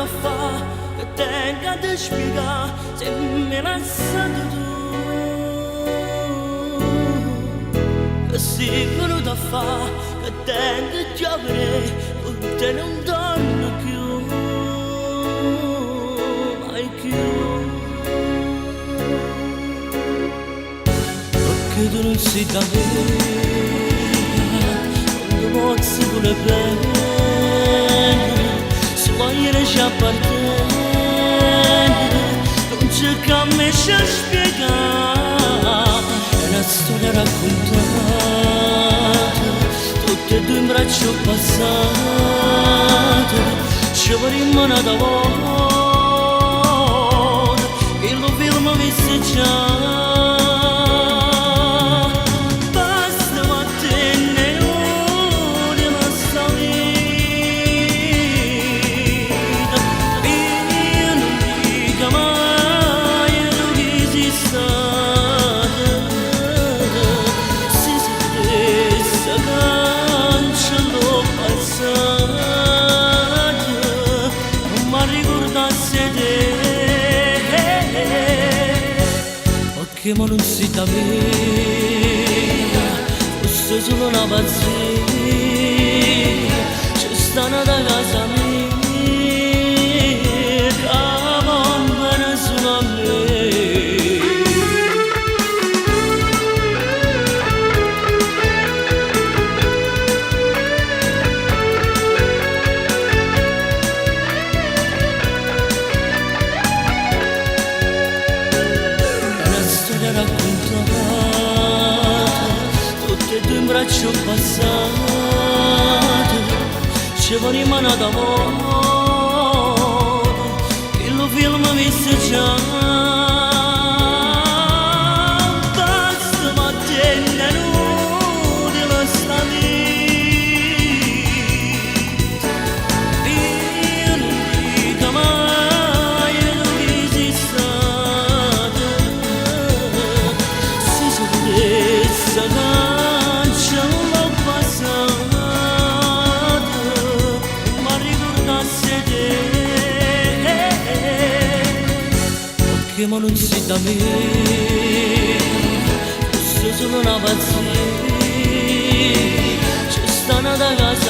da fa che tenga da spiegare se mi lasciato tu. Che sicuro da fa che tenga a giovere con te non torno più, mai più. Perché tu non sei da me, quando pozzi pure bene, se voglio ci appartiene, non c'è che a me ci spiegare, è una storia raccontata, tutte e due in braccio passate, ci vorremmo da volta, che lo film visse già. Che ma non si da me, questo è solo una pazzia, c'è stata da casa mia, che va bene solo a me. Raccontata, tutte e due in braccio passate, ci vorremmo da modo, che lo film visse già. Basta ma tenne inutile sta vita, io non dico mai non esiste. Questa canzone l'ho passata, ma ricordasse te, perché ma non si da me, questo è solo una pazzia, c'è stata da casa